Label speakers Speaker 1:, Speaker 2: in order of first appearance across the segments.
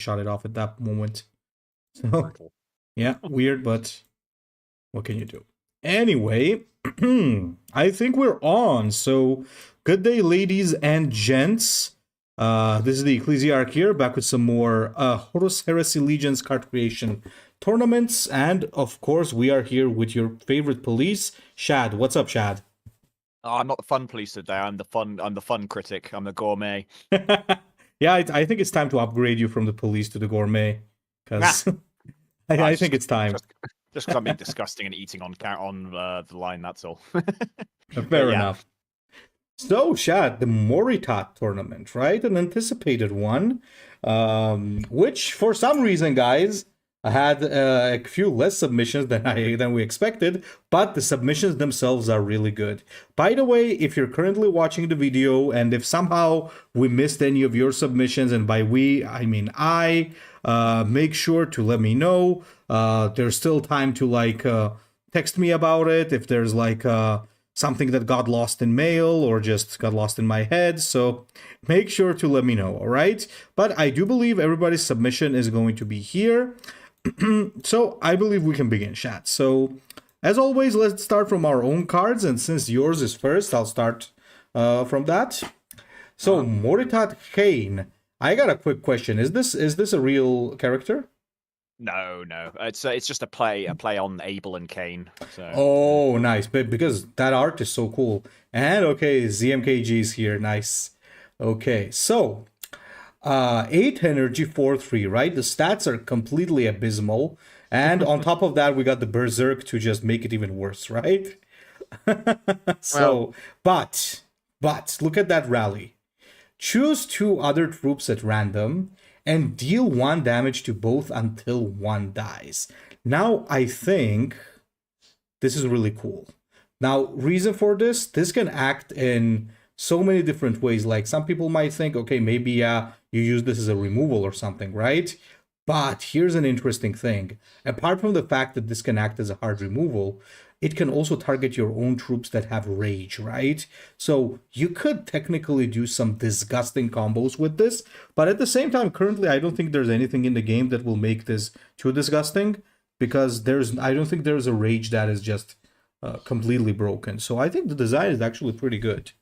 Speaker 1: shut it off at that moment. So, yeah, weird, but what can you do? Anyway, I think we're on. So, good day, ladies and gents. This is the Ecclesiarch here, back with some more Horus Heresy Legions card creation tournaments. And, of course, we are here with your favorite police, Shad. What's up, Shad?
Speaker 2: Oh, I'm not the fun police today. I'm the fun critic. I'm the gourmet.
Speaker 1: Yeah, I think it's time to upgrade you from the police to the gourmet. Because I think it's time.
Speaker 2: Just because I'm being disgusting and eating on the line, that's all.
Speaker 1: Fair enough. So, Shad, the Moritat tournament, right? An anticipated one, which for some reason, guys, had a few less submissions than we expected, but the submissions themselves are really good. By the way, if you're currently watching the video and if somehow we missed any of your submissions, and by we, I mean make sure to let me know. There's still time to text me about it if there's something that got lost in mail or just got lost in my head. So make sure to let me know, all right? But I do believe everybody's submission is going to be here. So I believe we can begin, chat. So as always, let's start from our own cards. And since yours is first, I'll start from that. So Moritat Kharet. I got a quick question. Is this a real character?
Speaker 2: No. It's just a play on Abel and Cain. So.
Speaker 1: Oh, nice. But because that art is so cool. And okay, ZMKG is here. Nice. Okay, so 8 energy, 4/3, right? The stats are completely abysmal. And on top of that, we got the Berserk to just make it even worse, right? So, but look at that rally. Choose 2 other troops at random and deal 1 damage to both until 1 dies. Now, I think this is really cool. Now, reason for this can act in so many different ways. Like some people might think, okay, maybe you use this as a removal or something, right? But here's an interesting thing. Apart from the fact that this can act as a hard removal, it can also target your own troops that have rage, right? So you could technically do some disgusting combos with this, but at the same time, currently, I don't think there's anything in the game that will make this too disgusting, because I don't think there's a rage that is just completely broken. So I think the design is actually pretty good.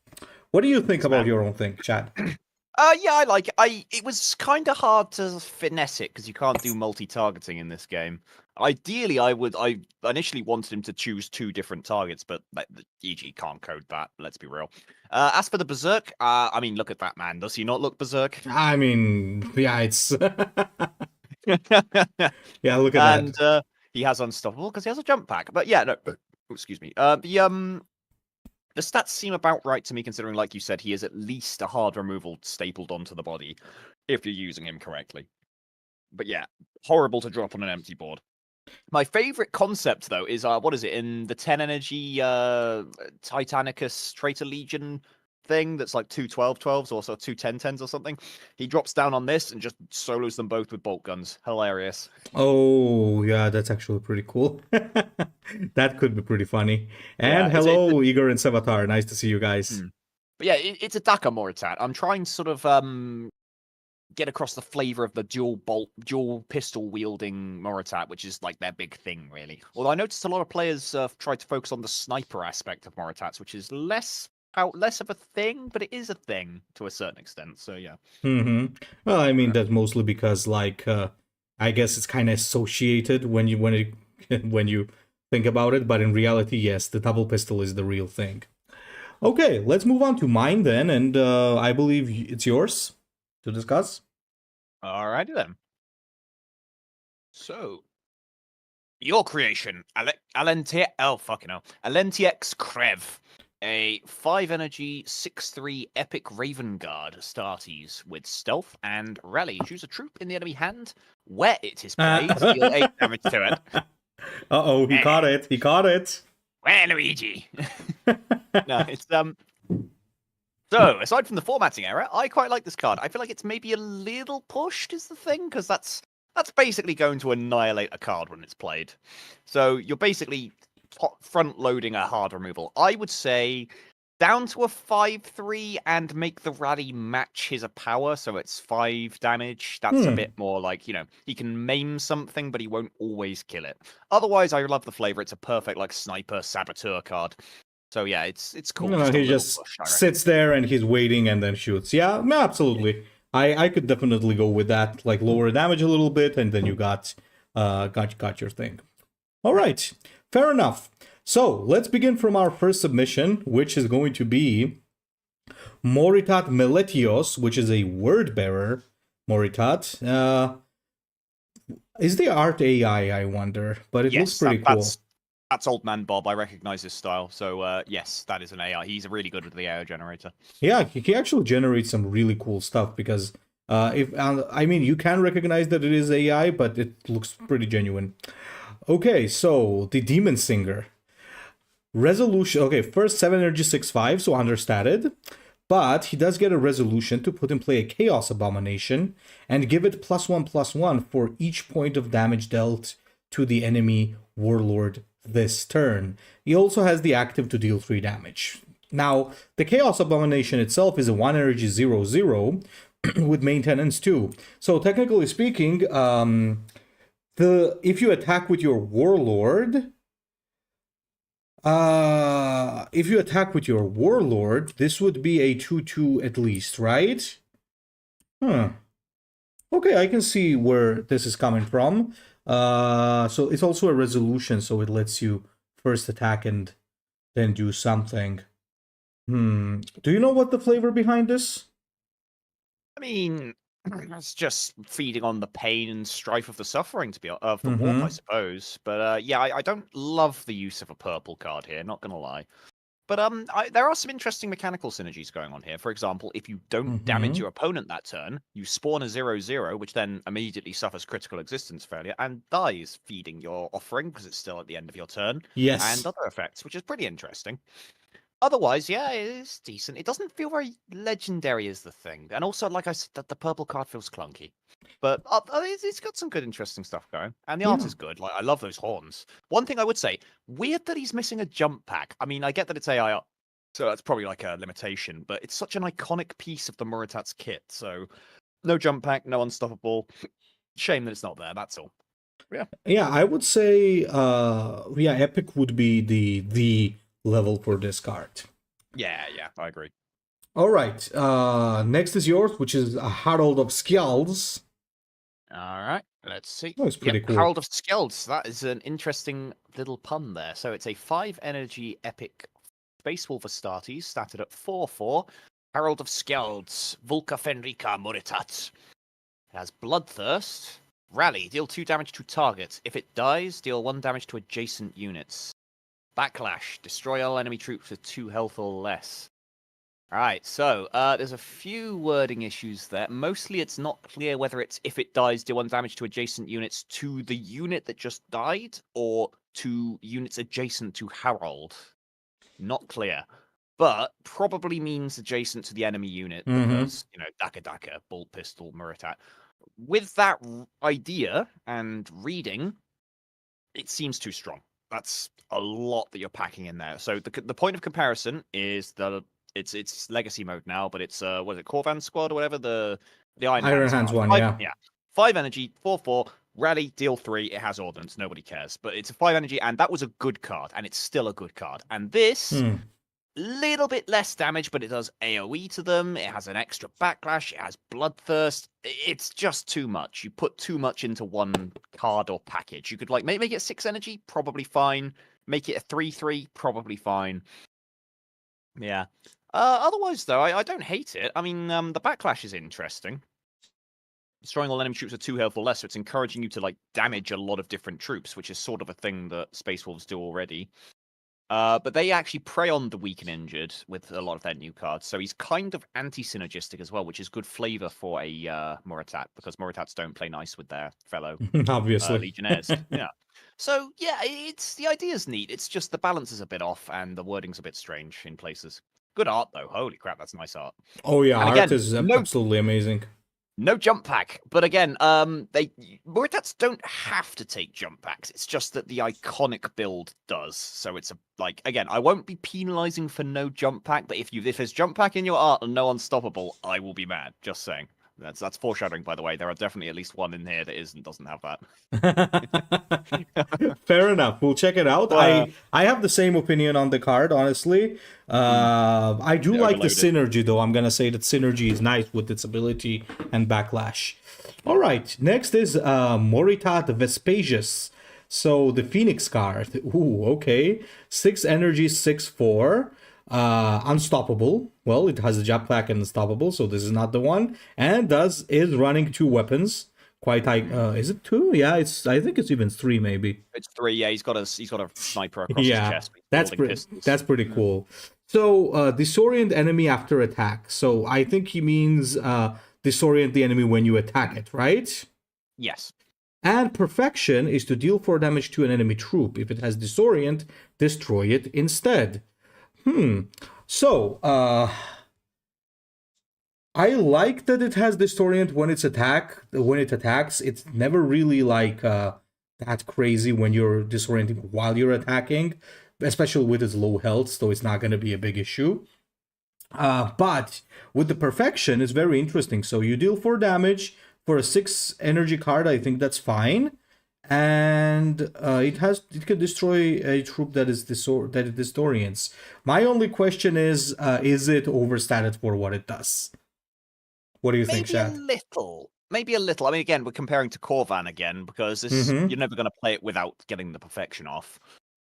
Speaker 1: What do you think about your own thing, Chad?
Speaker 2: Yeah, I like it. It was kind of hard to finesse it because you can't do multi-targeting in this game. Ideally, I initially wanted him to choose 2 different targets, but the EG can't code that. Let's be real. As for the Berserk, I mean, look at that man. Does he not look Berserk?
Speaker 1: I mean, yeah, it's yeah, look at that.
Speaker 2: And he has Unstoppable because he has a jump pack. But yeah, no, excuse me. The stats seem about right to me, considering, like you said, he is at least a hard removal stapled onto the body, if you're using him correctly. But yeah, horrible to drop on an empty board. My favorite concept, though, is, what is it, in the 10 energy Titanicus Traitor Legion thing that's like 2 12/12s or so 2 10/10s or something. He drops down on this and just solos them both with bolt guns. Hilarious.
Speaker 1: Oh, yeah, that's actually pretty cool. That could be pretty funny. And hello, Igor and Savatar. Nice to see you guys.
Speaker 2: But yeah, it's a Daka Moritat. I'm trying to sort of get across the flavor of the dual pistol wielding Moritat, which is like their big thing, really. Although I noticed a lot of players tried to focus on the sniper aspect of Moritats, which is less of a thing, but it is a thing to a certain extent. So yeah.
Speaker 1: Well, I mean, that's mostly because, like, I guess it's kind of associated when you think about it, but in reality, yes, the double pistol is the real thing. Okay, let's move on to mine then, and I believe it's yours to discuss.
Speaker 2: Alrighty then. So, your creation, Alentiex Krev. A 5 energy, 6/3 epic Raven Guard starties with stealth and rally. Choose a troop in the enemy hand where it is played. Deal 8 damage to it.
Speaker 1: Uh-oh, he caught it. He caught it.
Speaker 2: Where, Luigi? No, it's So, aside from the formatting error, I quite like this card. I feel like it's maybe a little pushed is the thing, because that's basically going to annihilate a card when it's played. So you're basically front-loading a hard removal. I would say down to a 5/3 and make the rally match his power, so it's 5 damage. That's a bit more like, he can maim something, but he won't always kill it. Otherwise, I love the flavor. It's a perfect like sniper saboteur card. So yeah, it's cool.
Speaker 1: No, he just sits there and he's waiting and then shoots. Yeah, no, absolutely. I could definitely go with that. Like lower damage a little bit, and then you got your thing. All right, fair enough. So let's begin from our first submission, which is going to be Moritat Meletios, which is a word bearer. Moritat. Is the art AI? I wonder, but it looks pretty cool.
Speaker 2: That's Old Man Bob. I recognize his style. So yes, that is an AI. He's really good with the AI generator.
Speaker 1: Yeah, he actually generates some really cool stuff because you can recognize that it is AI, but it looks pretty genuine. Okay, so the Demon Singer. Resolution. Okay, first 7 energy 6/5, so understated. But he does get a resolution to put in play a Chaos Abomination and give it +1/+1 for each point of damage dealt to the enemy Warlord this turn. He also has the active to deal 3 damage. Now, the Chaos Abomination itself is a 1 energy 0/0 with maintenance too. So technically speaking, if you attack with your Warlord, this would be a 2/2 at least, right? Okay, I can see where this is coming from. So it's also a resolution, so it lets you first attack and then do something. Do you know what the flavor behind this?
Speaker 2: I mean, it's just feeding on the pain and strife of the suffering of the warp, I suppose. But yeah, I don't love the use of a purple card here, not gonna lie. But there are some interesting mechanical synergies going on here. For example, if you don't damage your opponent that turn, you spawn a 0/0, which then immediately suffers critical existence failure and dies, feeding your offering because it's still at the end of your turn.
Speaker 1: Yes.
Speaker 2: And other effects, which is pretty interesting. Otherwise, yeah, it is decent. It doesn't feel very legendary is the thing. And also, like I said, the purple card feels clunky. But it's got some good, interesting stuff going. And the art is good. Like, I love those horns. One thing I would say, weird that he's missing a jump pack. I mean, I get that it's AI art, so that's probably like a limitation, but it's such an iconic piece of the Moritat's kit. So no jump pack, no unstoppable. Shame that it's not there, that's all.
Speaker 1: Yeah, I would say Epic would be the level for this card.
Speaker 2: Yeah, I agree.
Speaker 1: All right, next is yours, which is a Harald of Skjalds.
Speaker 2: All right, let's see.
Speaker 1: Oh, it's pretty cool.
Speaker 2: Harald of Skjalds. That is an interesting little pun there. So it's a 5 energy epic Space Wolf Astartes, started at 4/4. Harald of Skjalds, Vulca Fenrica Moritat. It has Bloodthirst. Rally, deal 2 damage to target. If it dies, deal 1 damage to adjacent units. Backlash, destroy all enemy troops with 2 health or less. Alright, so there's a few wording issues there. Mostly it's not clear whether it's if it dies, deal 1 damage to adjacent units to the unit that just died, or to units adjacent to Harald. Not clear. But probably means adjacent to the enemy unit, because, Daka, Bolt Pistol, Moritat. With that idea and reading, it seems too strong. That's a lot that you're packing in there. So the point of comparison is that it's legacy mode now, but it's what is it, Corvan Squad or whatever, the
Speaker 1: Iron Hands one,
Speaker 2: 5 energy, 4/4, rally, deal 3. It has ordnance, nobody cares, but it's a 5 energy, and that was a good card, and it's still a good card. And this, little bit less damage, but it does AoE to them. It has an extra backlash. It has Bloodthirst. It's just too much. You put too much into one card or package. You could like make it 6 energy, probably fine. Make it a 3/3, probably fine. Yeah. Otherwise, though, I don't hate it. I mean, the backlash is interesting. Destroying all enemy troops with 2 health or less, so it's encouraging you to like damage a lot of different troops, which is sort of a thing that Space Wolves do already. But they actually prey on the weak and injured with a lot of their new cards. So he's kind of anti-synergistic as well, which is good flavor for a Moritat, because Moritats don't play nice with their fellow
Speaker 1: obviously
Speaker 2: Legionnaires. Yeah. So yeah, the idea's neat. It's just the balance is a bit off and the wording's a bit strange in places. Good art though. Holy crap, that's nice art.
Speaker 1: Oh yeah, and art is absolutely amazing.
Speaker 2: No jump pack, but again, Moritats don't have to take jump packs. It's just that the iconic build does. So it's again, I won't be penalizing for no jump pack, but if there's jump pack in your art and no unstoppable, I will be mad. Just saying. That's foreshadowing, by the way. There are definitely at least one in here that doesn't have that.
Speaker 1: Fair enough. We'll check it out. I have the same opinion on the card, honestly. I do like the synergy, though. I'm gonna say that synergy is nice with its ability and backlash. All right. Next is Moritat Vespasius. So the Phoenix card. Ooh, okay. 6 energy, 6/4. Unstoppable. Well, it has a jump pack and unstoppable, so this is not the one. And is running 2 weapons. Quite high. Is it 2? Yeah, I think it's even 3, maybe.
Speaker 2: It's 3. Yeah, he's got a sniper across his chest.
Speaker 1: That's pretty cool. So disorient enemy after attack. So I think he means disorient the enemy when you attack it, right?
Speaker 2: Yes.
Speaker 1: And perfection is to deal 4 damage to an enemy troop. If it has disorient, destroy it instead. So, I like that it has disorient when it attacks. It's never really that crazy when you're disorienting while you're attacking, especially with its low health, so it's not going to be a big issue. But with the perfection, it's very interesting. So you deal 4 damage for a 6 energy card. I think that's fine. And it can destroy a troop that it disorients. My only question is it overstated for what it does? What do you think, Shad?
Speaker 2: Maybe a little. I mean, again, we're comparing to Corvan again because you're never going to play it without getting the perfection off.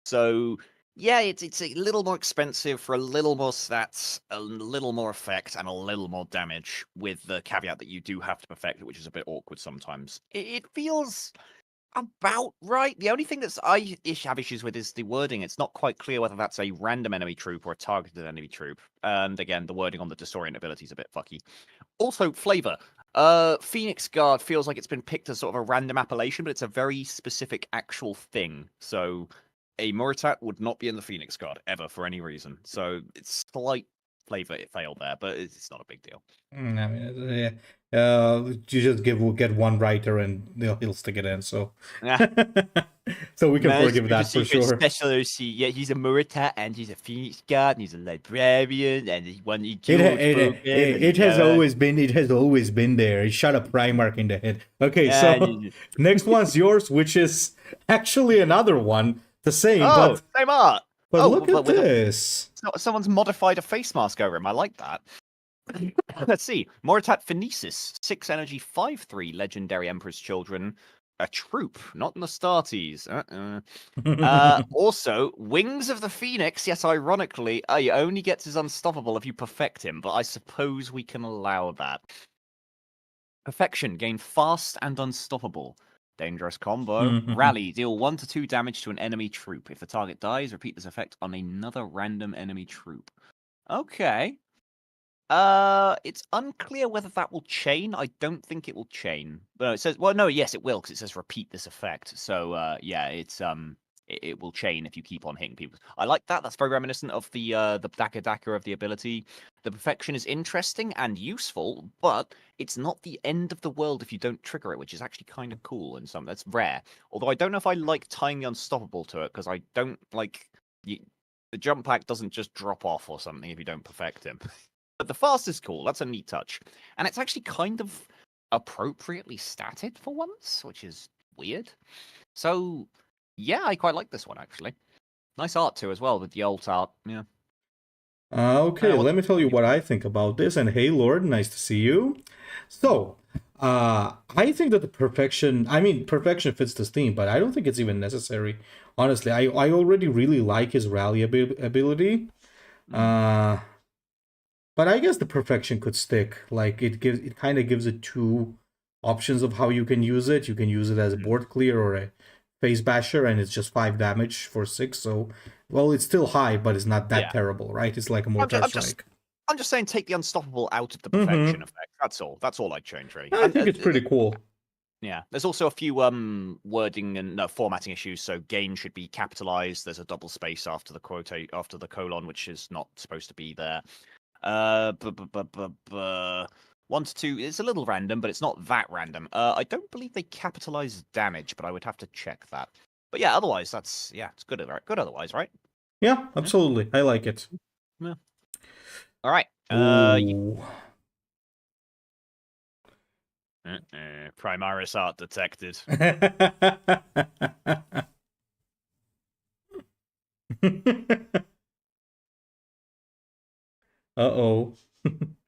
Speaker 2: So yeah, it's a little more expensive for a little more stats, a little more effect, and a little more damage. With the caveat that you do have to perfect it, which is a bit awkward sometimes. It feels about right. The only thing I have issues with is the wording. It's not quite clear whether that's a random enemy troop or a targeted enemy troop. And again, the wording on the disorient ability is a bit fucky. Also, flavor. Phoenix Guard feels like it's been picked as sort of a random appellation, but it's a very specific actual thing. So a Moritat would not be in the Phoenix Guard ever for any reason. So it's slight flavor it failed there, but it's not a big deal.
Speaker 1: I mean, you just get one writer and he'll stick it in. So, so we can forgive that for sure.
Speaker 2: Specialty, yeah, he's a Moritat and he's a Phoenix Guard and he's a librarian and he won the
Speaker 1: it has always been there. He shot a Primarch in the head. Okay, so next one's yours, which is actually another one, the same.
Speaker 2: Oh, same art.
Speaker 1: But look at this.
Speaker 2: Someone's modified a face mask over him. I like that. Let's see. Moritat Phoenicis, 6 energy, 5/3, legendary Emperor's Children. A troop, not Nastartes. Also, Wings of the Phoenix. Yes, ironically, he only gets his unstoppable if you perfect him, but I suppose we can allow that. Perfection, gain fast and unstoppable. Dangerous combo. Rally, deal 1 to 2 damage to an enemy troop. If the target dies, repeat this effect on another random enemy troop. Okay. It's unclear whether that will chain. I don't think it will chain. But it says, well, no, yes, it will, because it says repeat this effect. So, yeah, it will chain if you keep on hitting people. I like that. That's very reminiscent of the Daka of the ability. The perfection is interesting and useful, but it's not the end of the world if you don't trigger it, which is actually kind of cool and something that's rare. Although I don't know if I like tying the unstoppable to it, because I don't like the jump pack doesn't just drop off or something if you don't perfect him. But the fast is cool. That's a neat touch. And it's actually kind of appropriately statted for once, which is weird. So, yeah, I quite like this one, actually. Nice art, too, as well, with the alt art. Yeah.
Speaker 1: Okay, let me tell you what I think about this. And hey, Lord, nice to see you. So, I think that perfection fits this theme, but I don't think it's even necessary. Honestly, I already really like his rally ability. But I guess the perfection could stick. Like it kind of gives it 2 options of how you can use it. You can use it as a board clear or a face basher, and it's just 5 damage for 6. So, well, it's still high, but it's not that terrible, right? It's like a Mortar Strike.
Speaker 2: I'm just saying, take the unstoppable out of the perfection effect. That's all. That's all I'd change, really.
Speaker 1: I think it's pretty cool.
Speaker 2: Yeah, there's also a few wording and formatting issues. So gain should be capitalized. There's a double space after the colon, which is not supposed to be there. What 1 to 2. It's a little random, but it's not that random. I don't believe they capitalize damage, but I would have to check that. But yeah, otherwise it's good. Good otherwise, right?
Speaker 1: Yeah, absolutely. I like it.
Speaker 2: Yeah. All right.
Speaker 1: Ooh.
Speaker 2: Primaris art detected.
Speaker 1: Uh-oh.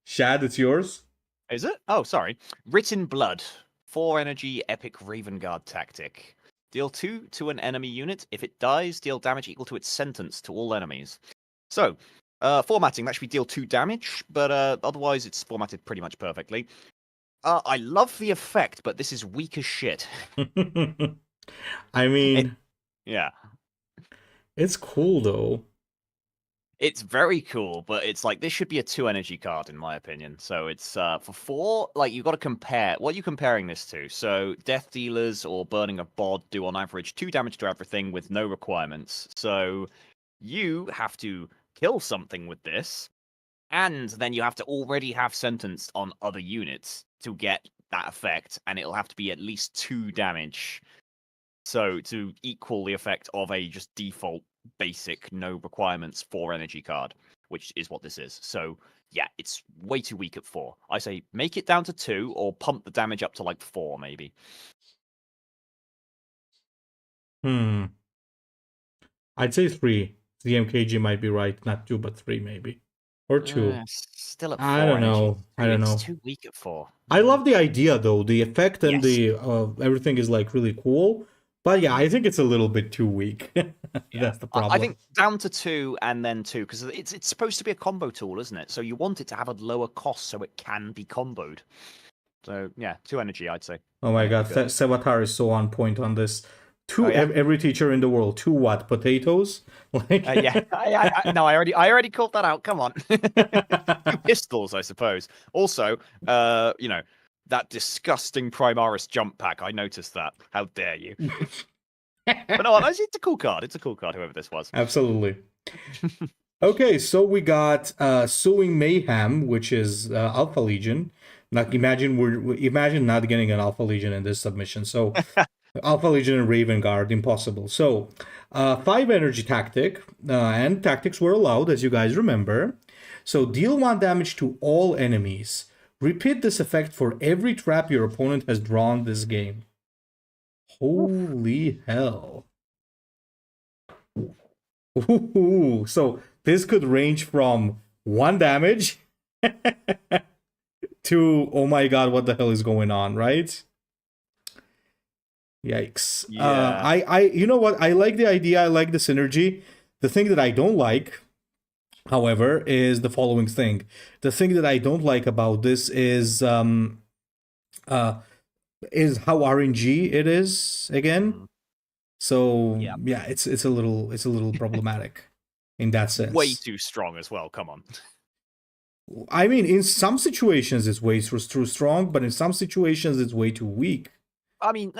Speaker 1: Shad, it's yours?
Speaker 2: Is it? Oh, sorry. Written Blood. 4 energy, epic Raven Guard tactic. Deal 2 to an enemy unit. If it dies, deal damage equal to its sentence to all enemies. So, formatting, that should be deal 2 damage, but otherwise it's formatted pretty much perfectly. I love the effect, but this is weak as shit.
Speaker 1: I mean...
Speaker 2: Yeah.
Speaker 1: It's cool, though.
Speaker 2: It's very cool, but it's like this should be a 2 energy card in my opinion. So it's for 4. Like you've got to compare. What are you comparing this to? So Death Dealers or Burning a Bod do on average 2 damage to everything with no requirements. So you have to kill something with this, and then you have to already have sentenced on other units to get that effect, and it'll have to be at least 2 damage. So to equal the effect of a just default basic no requirements 4 energy card, which is what this is. So yeah, it's way too weak at 4. I say make it down to 2 or pump the damage up to like 4 maybe.
Speaker 1: I'd say 3. The MKG might be right, not 2 but 3 maybe. Or 2.
Speaker 2: Still at 4
Speaker 1: I don't
Speaker 2: energy.
Speaker 1: know. I don't know.
Speaker 2: It's too weak at 4.
Speaker 1: I love the idea though. The effect and
Speaker 2: Yes.
Speaker 1: the everything is like really cool. But yeah, I think it's a little bit too weak. That's the problem.
Speaker 2: I think down to 2 and then 2, because it's supposed to be a combo tool, isn't it? So you want it to have a lower cost so it can be comboed. So yeah, 2 energy, I'd say.
Speaker 1: Oh my god, Sevatar is so on point on this. Every teacher in the world. 2 what? Potatoes? Like
Speaker 2: Yeah, no, I already called that out. Come on, 2 pistols, I suppose. Also, that disgusting Primaris jump pack. I noticed that. How dare you? But no, it's a cool card. It's a cool card, whoever this was.
Speaker 1: Absolutely. Okay, so we got Sowing Mayhem, which is Alpha Legion. Like imagine not getting an Alpha Legion in this submission. So Alpha Legion and Raven Guard, impossible. So 5 energy tactic, and tactics were allowed, as you guys remember. So deal 1 damage to all enemies. Repeat this effect for every trap your opponent has drawn this game. Holy hell. Ooh, so this could range from 1 damage to, oh my god, what the hell is going on, right? Yikes.
Speaker 2: Yeah.
Speaker 1: I you know what? I like the idea, I like the synergy. The thing that I don't like, however, is the following thing. The thing that I don't like about this is how RNG it is again. So yeah, it's a little problematic in that sense.
Speaker 2: Way too strong as well. Come on.
Speaker 1: I mean, in some situations it's way too strong, but in some situations it's way too weak.
Speaker 2: I mean,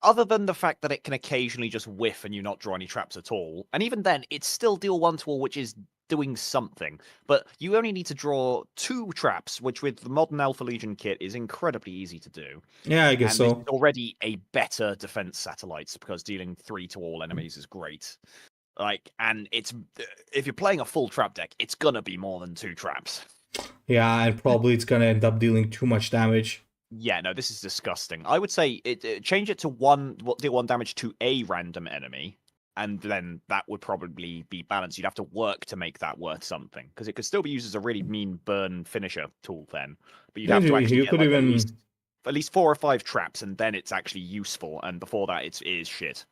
Speaker 2: other than the fact that it can occasionally just whiff and you not draw any traps at all, and even then, it's still deal 1 to all, which is doing something. But you only need to draw 2 traps, which with the modern Alpha Legion kit is incredibly easy to do.
Speaker 1: Yeah, I guess so.
Speaker 2: It's already a better defense satellites because dealing 3 to all enemies is great. Like, and it's if you're playing a full trap deck, it's gonna be more than 2 traps.
Speaker 1: Yeah, and probably it's gonna end up dealing too much damage.
Speaker 2: Yeah, no, this is disgusting. I would say change it to deal 1 damage to a random enemy, and then that would probably be balanced. You'd have to work to make that worth something, because it could still be used as a really mean burn finisher tool then. But you'd have to actually get at least 4 or 5 traps, and then it's actually useful. And before that, it is shit.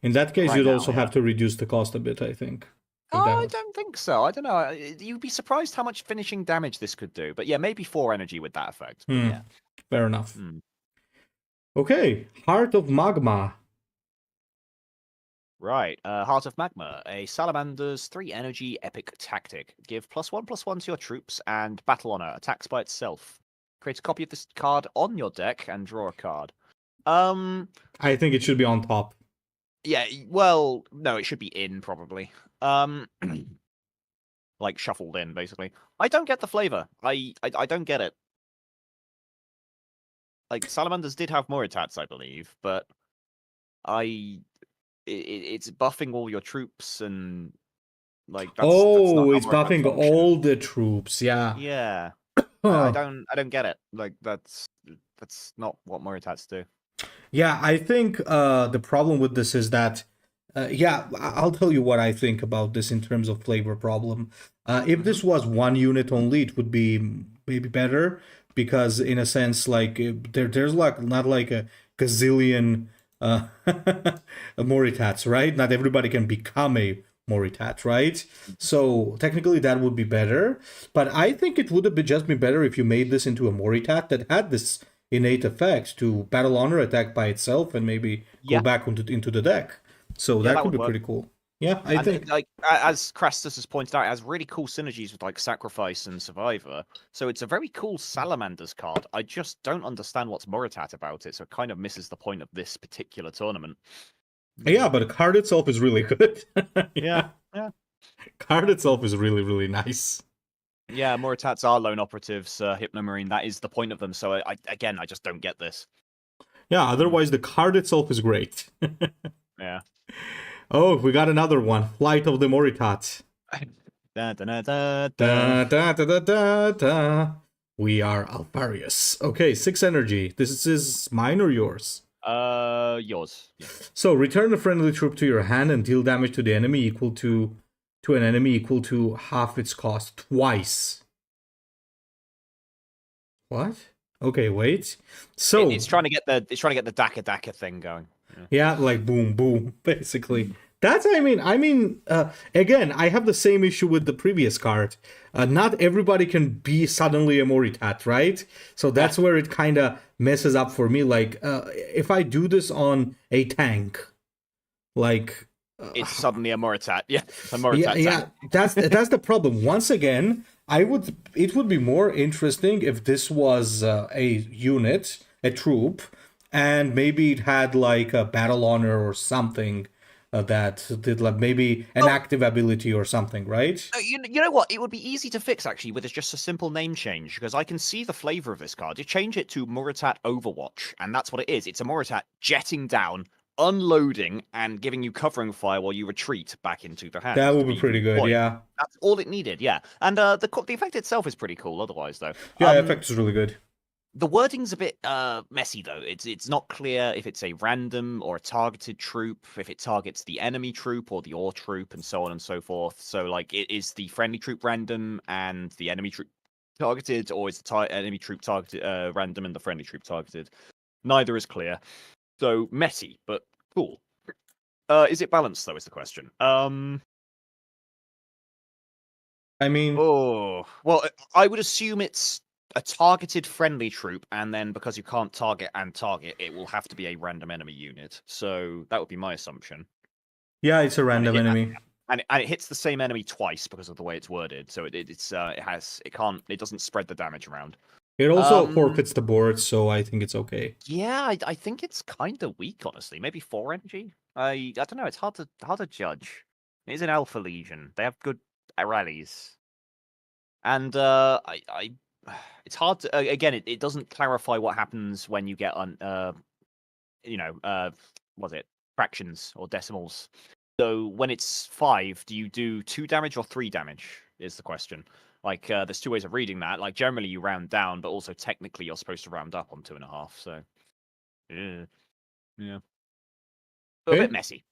Speaker 1: In that case, you'd also have to reduce the cost a bit, I think.
Speaker 2: I don't think so. I don't know. You'd be surprised how much finishing damage this could do. But yeah, maybe 4 energy with that effect. But yeah.
Speaker 1: Fair enough. Okay, Heart of Magma.
Speaker 2: Right, Heart of Magma, a Salamander's 3 energy epic tactic. Give +1/+1 to your troops and battle honor attacks by itself. Create a copy of this card on your deck and draw a card.
Speaker 1: I think it should be on top.
Speaker 2: Yeah, well, no, it should be in probably. Like shuffled in, basically. I don't get the flavor. I don't get it. like Salamanders did have Moritats, I believe, but it's buffing all your troops and like that's not how
Speaker 1: It's
Speaker 2: Moritats
Speaker 1: buffing
Speaker 2: function.
Speaker 1: all the troops. Yeah.
Speaker 2: Yeah, I
Speaker 1: Huh.
Speaker 2: don't get it. Like that's not what Moritats do.
Speaker 1: Yeah, I think the problem with this is that, I'll tell you what I think about this in terms of flavor problem. If
Speaker 2: Hmm.
Speaker 1: this was one unit only, it would be maybe better because, in a sense, like there's like not like a gazillion Moritats, right? Not everybody can become a Moritat, right? So technically that would be better. But I think it would have just been better if you made this into a Moritat that had this innate effect to battle honor attack by itself and maybe go
Speaker 2: Yeah,
Speaker 1: back into the deck. So
Speaker 2: yeah,
Speaker 1: that
Speaker 2: that
Speaker 1: could
Speaker 2: would
Speaker 1: be
Speaker 2: work.
Speaker 1: pretty cool. Yeah, I
Speaker 2: And
Speaker 1: think.
Speaker 2: like as Crassus has pointed out, it has really cool synergies with like Sacrifice and Survivor. So it's a very cool Salamanders card. I just don't understand what's Moritat about it, so it kind of misses the point of this particular tournament.
Speaker 1: Yeah, but the card itself is really good.
Speaker 2: Yeah,
Speaker 1: Yeah,
Speaker 2: yeah.
Speaker 1: card itself is really, really nice.
Speaker 2: Yeah, Moritats are lone operatives, Hypnomarine. That is the point of them. So I just don't get this.
Speaker 1: Yeah,
Speaker 2: Mm,
Speaker 1: otherwise the card itself is great.
Speaker 2: yeah.
Speaker 1: Oh, we got another one. Flight of the Moritat.
Speaker 2: Da, da, da, da, da.
Speaker 1: Da, da, da, da, da, da. We are Alfarius. Okay, 6 energy. This is mine or yours?
Speaker 2: Yours. Yeah.
Speaker 1: So return a friendly troop to your hand and deal damage to the enemy equal to an enemy equal to half its cost twice. What? Okay, wait. So
Speaker 2: It's trying to get the Daka thing going. Yeah.
Speaker 1: yeah, like boom, boom, basically. That's again, I have the same issue with the previous card. Not everybody can be suddenly a Moritat, right? So that's where it kind of messes up for me. Like, if I do this on a tank, like
Speaker 2: It's suddenly a Moritat. Yeah, a
Speaker 1: yeah,
Speaker 2: Moritat
Speaker 1: yeah,
Speaker 2: tank.
Speaker 1: that's the problem. Once again, it would be more interesting if this was a unit, a troop, and maybe it had like a battle honor or something that did like maybe an
Speaker 2: Oh,
Speaker 1: active ability or something, right?
Speaker 2: you know what? It would be easy to fix actually with just a simple name change because I can see the flavor of this card. You change it to Moritat Overwatch, and that's what it is. It's a Moritat jetting down, unloading, and giving you covering fire while you retreat back into the hand
Speaker 1: That
Speaker 2: to
Speaker 1: would be
Speaker 2: be
Speaker 1: pretty good,
Speaker 2: redeployed.
Speaker 1: yeah.
Speaker 2: That's all it needed, yeah. And the effect itself is pretty cool. Otherwise, though,
Speaker 1: Yeah, effect is really good.
Speaker 2: the wording's a bit messy though. It's not clear if it's a random or a targeted troop, if it targets the enemy troop or the ore troop, and so on and so forth. So like, it is the friendly troop random and the enemy troop targeted, or is the enemy troop targeted random and the friendly troop targeted? Neither is clear. So messy, but cool. Is it balanced though? Is the question.
Speaker 1: I mean,
Speaker 2: Oh, well, I would assume it's a targeted friendly troop, and then because you can't target and target, it will have to be a random enemy unit. So that would be my assumption.
Speaker 1: yeah, it's a
Speaker 2: And
Speaker 1: random enemy.
Speaker 2: it hits the same enemy twice because of the way it's worded. So it doesn't spread the damage around.
Speaker 1: It also
Speaker 2: Um,
Speaker 1: forfeits the board, so I think it's okay.
Speaker 2: yeah, I think it's kind of weak, honestly. Maybe 4 energy. I don't know. It's hard to judge. It is an Alpha Legion. They have good rallies. And it's hard to again. It doesn't clarify what happens when you get on was it fractions or decimals. So when it's 5, do you do 2 damage or 3 damage? Is the question. Like there's 2 ways of reading that. Like generally you round down, but also technically you're supposed to round up on 2.5. So yeah, a bit
Speaker 1: Okay.
Speaker 2: messy.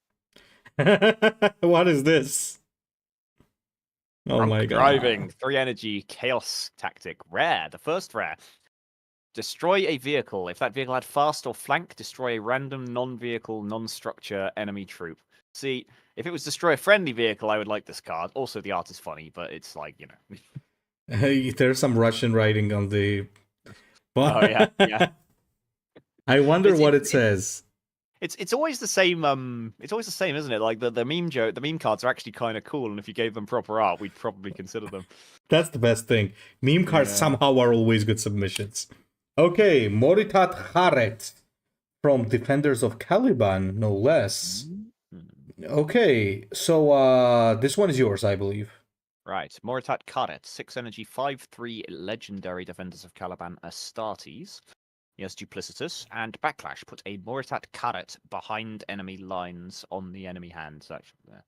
Speaker 1: What is this? Oh my
Speaker 2: Drunk driving,
Speaker 1: god.
Speaker 2: 3 energy, chaos tactic, rare. The first rare. Destroy a vehicle. If that vehicle had fast or flank, destroy a random non-vehicle, non-structure enemy troop. See, if it was destroy a friendly vehicle, I would like this card. Also, the art is funny, but it's like,
Speaker 1: There's some Russian writing on the.
Speaker 2: Oh yeah, yeah.
Speaker 1: I wonder
Speaker 2: It's
Speaker 1: what
Speaker 2: it,
Speaker 1: it says.
Speaker 2: it's always the same. It's always the same, isn't it? Like the meme cards are actually kind of cool, and if you gave them proper art, we'd probably consider them.
Speaker 1: That's the best thing. Meme cards
Speaker 2: Yeah.
Speaker 1: somehow are always good submissions. Okay, Moritat Kharet from Defenders of Caliban, no less. Okay, so this one is yours, I believe.
Speaker 2: Right, Moritat Kharet, 6 energy, 5/3 legendary Defenders of Caliban Astartes. He has Duplicitous and Backlash. Put a Moritat Kharet behind enemy lines on the enemy hand section there.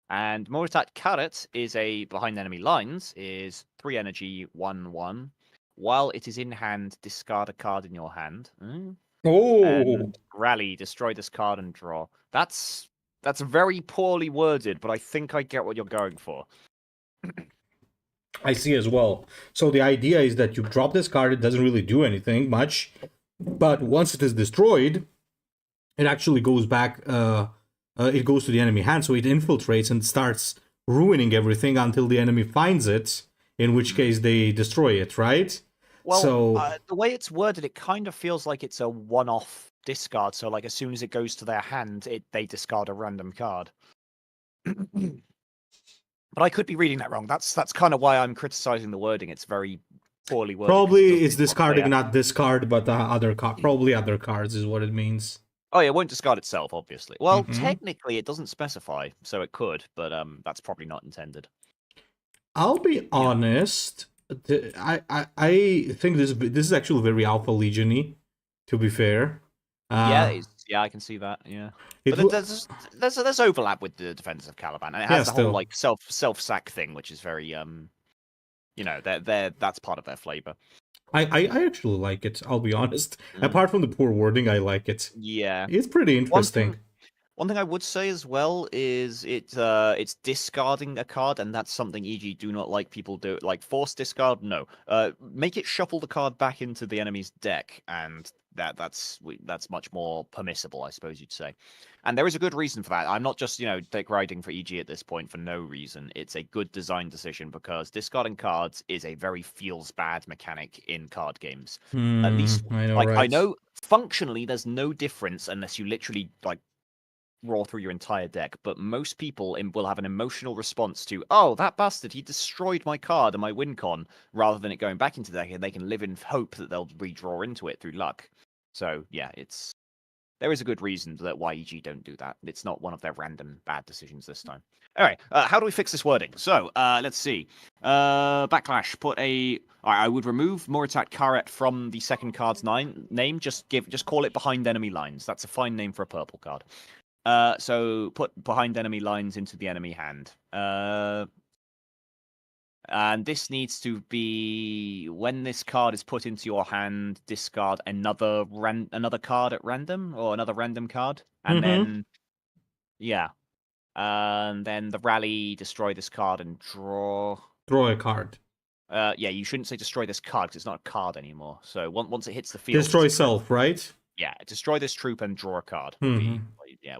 Speaker 2: And Moritat Kharet is a behind enemy lines, is 3 energy, 1/1. While it is in hand, discard a card in your hand.
Speaker 1: Oh,
Speaker 2: And rally, destroy this card and draw. That's very poorly worded, but I think I get what you're going for.
Speaker 1: I see as well. So the idea is that you drop this card, it doesn't really do anything much, but once it is destroyed, it actually goes back, it goes to the enemy hand, so it infiltrates and starts ruining everything until the enemy finds it, in which case they destroy it, right?
Speaker 2: Well, the way it's worded, it kind of feels like it's a one-off discard. So, like, as soon as it goes to their hand, they discard a random card. But I could be reading that wrong. That's kind of why I'm criticizing the wording. It's very poorly worded.
Speaker 1: Probably it's discarding, not discard, but probably other cards is what it means.
Speaker 2: Oh, yeah, it won't discard itself, obviously. Well, technically, it doesn't specify, so it could, but that's probably not intended.
Speaker 1: I'll be honest. I think this is actually very Alpha Legion-y, to be fair.
Speaker 2: Yeah, I can see that. Yeah, but there's overlap with the Defenders of Caliban, and it has the whole like self sack thing, which is very that's part of their flavor.
Speaker 1: I actually like it. I'll be honest. Apart from the poor wording, I like it.
Speaker 2: Yeah,
Speaker 1: it's pretty interesting.
Speaker 2: One thing I would say as well is it's discarding a card, and that's something EG do not like people do. Like force discard, no. Make it shuffle the card back into the enemy's deck, and that's much more permissible, I suppose you'd say. And there is a good reason for that. I'm not just dick riding for EG at this point for no reason. It's a good design decision because discarding cards is a very feels bad mechanic in card games. At least I know functionally there's no difference unless you literally like roll through your entire deck, but most people will have an emotional response to, oh, that bastard, he destroyed my card and my win con, rather than it going back into the deck, and they can live in hope that they'll redraw into it through luck. So yeah, there is a good reason that why EG don't do that. It's not one of their random bad decisions this time. All right, how do we fix this wording? So let's see. Backlash. I would remove Moritat Kharet from the second card's name. Just call it behind enemy lines. That's a fine name for a purple card. So put behind enemy lines into the enemy hand. And this needs to be when this card is put into your hand, discard another card at random, or another random card, and then and then the rally, destroy this card and draw
Speaker 1: a card.
Speaker 2: You shouldn't say destroy this card because it's not a card anymore. So once it hits the field,
Speaker 1: destroy self, right?
Speaker 2: Yeah, destroy this troop and draw a card.